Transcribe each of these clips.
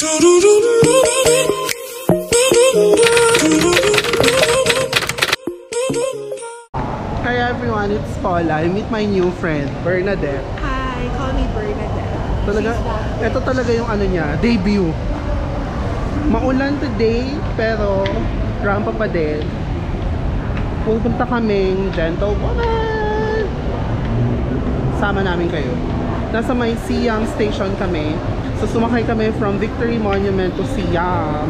Hi everyone, it's Paula. I meet my new friend, Bernadette. Hi, call me Bernadette. Talaga, ito talaga yung ano niya, debut. Maulan today, pero rampa pa din. Pupunta kaming Gentlewoman. Sama namin kayo. Nasa may Siam Station kami. So sumakay kami from Victory Monument to Siam.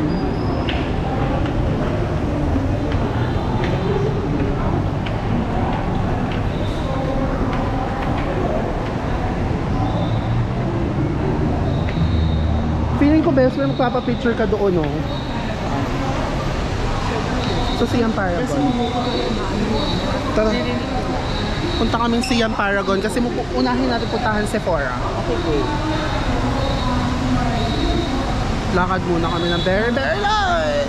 Feeling ko best friend magpapapicture ka doon, no? So Siam Paragon. Tara. Punta kaming Siam Paragon kasi unahin natin puntahan Sephora. Okay, go. Lakad muna kami ng very light.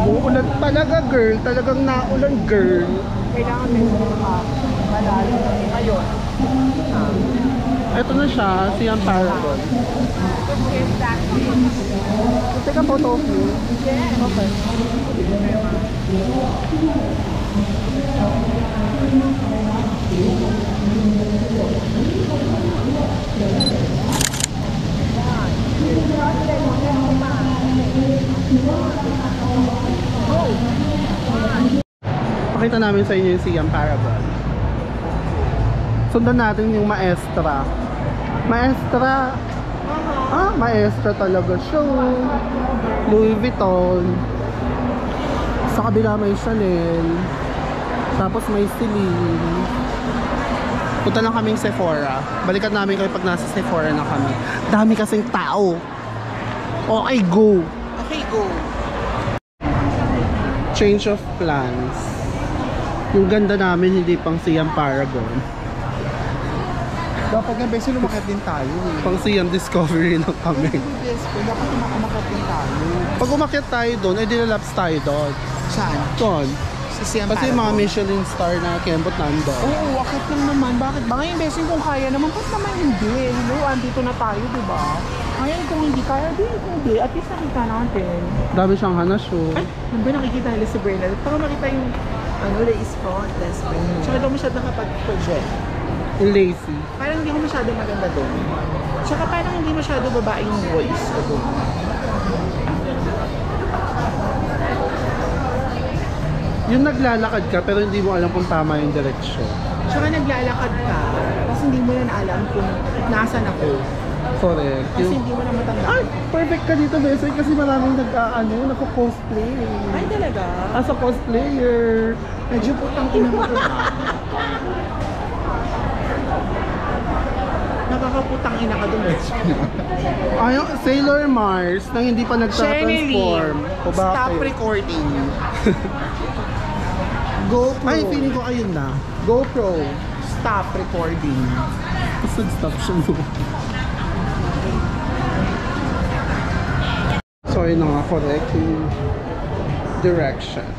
Uulan talaga, girl. Talagang naulan, girl. Kailangan medyo malalim ngayon. Ito na siya, Siam Paragon. Take a photo of you. Yeah. Okay. Pakita namin sa inyo yung Siam Paragon. Sundan natin yung Maestra. Maestra. Maestra talaga siya. Louis Vuitton. Sa kabila may Chanel. Tapos may Celine. Punta lang kaming Sephora. Balikan namin kayo pag nasa Sephora na kami. Dami kasing tao. Okay, go. Okay, go. Change of plans. Yung ganda namin hindi pang Siam Paragon. Dapat nga beses lumakit din tayo eh. Pang Siam Discovery na kami. Dapat umakit din tayo. Pag umakyat tayo doon, ay dilalaps tayo doon. Saan? Doon. Sa Siam Kasi Paragon. mga Michelin star na kembot nando. Oo, akit lang naman. Bakit ba? Ngayon beses kung kaya naman, ba't naman hindi? Hello, andito na tayo, diba? Ngayon kung hindi kaya, hindi. At least nakita natin. Dami siyang hanasyo. Ay, nang ba nakikita nila si Bernadette? Para makita yung lace front, less front. Tsaka daw masyado nakapag-project. Yung lazy. Parang hindi ko masyado maganda doon. Tsaka parang hindi masyado babae yung voice ko doon. Yung naglalakad ka pero hindi mo alam kung tama yung direksyon. Tsaka naglalakad ka, tapos hindi mo na alam kung nasan ako. Correct. Kasi hindi mo na matanda. Ay, perfect ka dito, Bessie, kasi maraming nagko-cosplay. Ay, talaga? As a cosplayer. Medyo putang ina mo doon. Nakakaputang ina ka doon. Ay, Sailor Mars na hindi pa nagtatransform. O bakit? Stop recording. GoPro. Ay, feeling ko ayun na. GoPro. Stop recording. Tapos nag-stop siya mo. So, yun na nga, correct yung directions.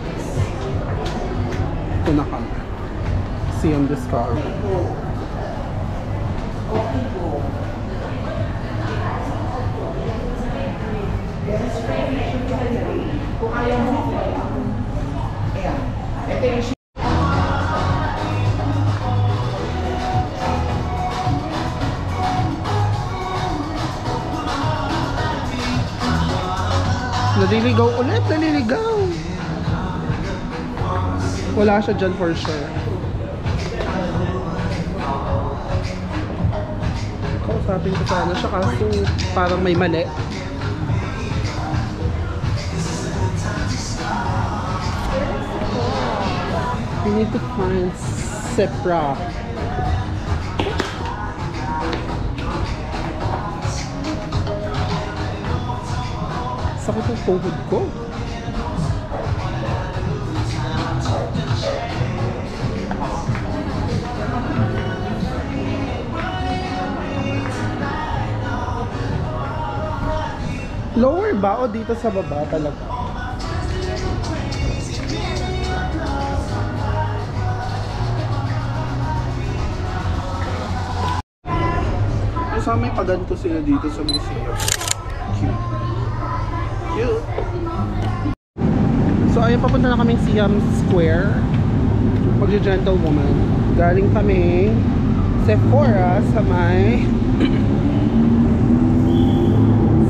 Ito na kami. Siam Discovery. Kung ayaw mo, ayan. Ito yung Naliligaw ulit, naliligaw. Wala siya dyan for sure. Kausapin ko sana siya kaso parang may mali. We need to find Sephora. Sakit ang tuhod ko. Lower ba o dito sa baba talaga? Parang may paganto sila dito sa museum. Cute. Cute. So ayun, papunta na kaming Siam Square. Magja-gentlewoman. Galing kami Sephora sa may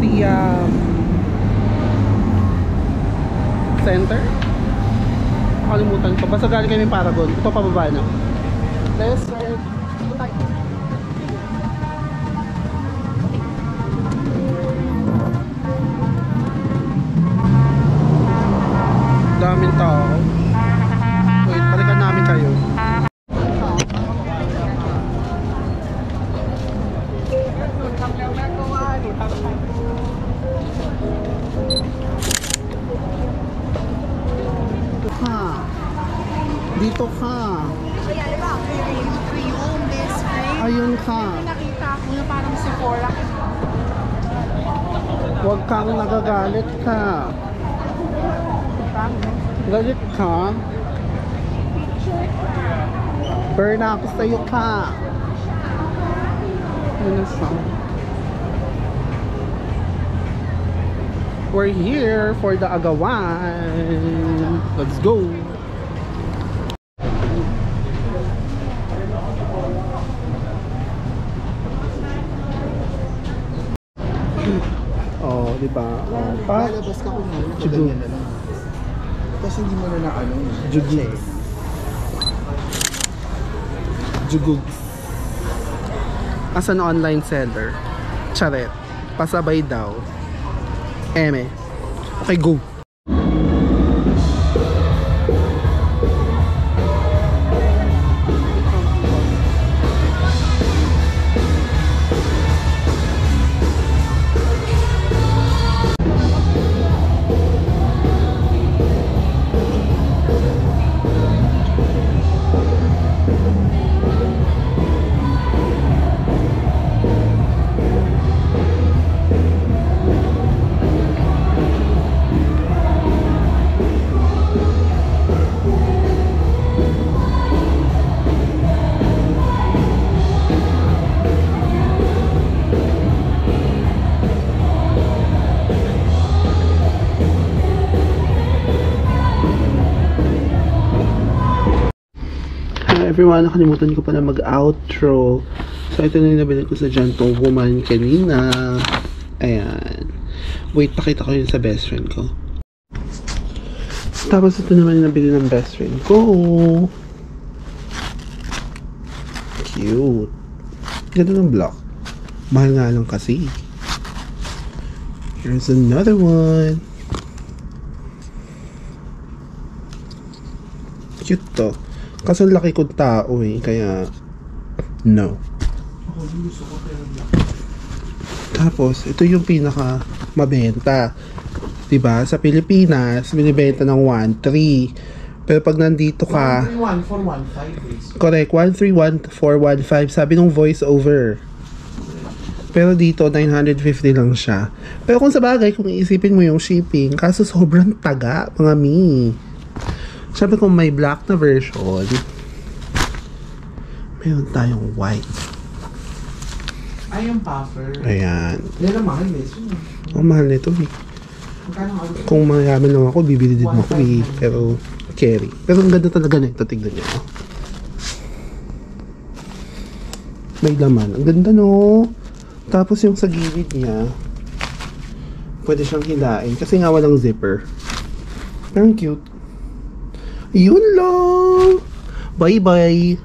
Siam Center. Nakalimutan ko. Basta galing kami Paragon. Ito pababa na. Let's start. Daming tao. Wait, balikan namin kayo. Dito ka. Kaya diba, free home, best friend. Ayun ka. Nakita ko na parang Sephora. Huwag kang nagagalit ka. Galit ka? Burn ako sa'yo ka. Ano siya? We're here for the agawan. Let's go. Oh, diba? Oh, pa. Lalabas ka kung ano, Jugog. ganyan na lang. Tapos hindi mo na ano. Jugog. Jugog. As an online seller. Charet. Pasabay daw. Eme. Okay, go. Everyone, nakalimutan ko pala mag-outro. So, ito na yung nabili ko sa Gentlewoman kanina. Ayan. Wait, pakita ko yun sa best friend ko. Tapos, ito naman yung nabili ng best friend ko. Cute. Ganda ng block. Mahal nga lang kasi. Here's another one. Cute to. Kasi laki kong tao eh, kaya no. Tapos, ito yung pinaka mabenta. Diba? Sa Pilipinas, binibenta ng 1.3. Pero pag nandito ka... 131,415. Correct, 131,415. Sabi nung voice over. Pero dito, 950 lang siya. Pero kung sa bagay, kung iisipin mo yung shipping, kaso sobrang taga, mga mi. Sabi kung may black na version, mayroon tayong white. Ay, yung puffer. Ayan. Yan ang mahal eh. Ang mahal nito eh. Magkano ako? Kung mayaman lang ako, bibili din ako eh. Pero, carry. Pero ang ganda talaga nito. Tignan nyo. May laman. Ang ganda no. Tapos yung sa gilid niya, pwede siyang hilain. Kasi nga walang zipper. Pero ang cute. Yun lang. Bye-bye.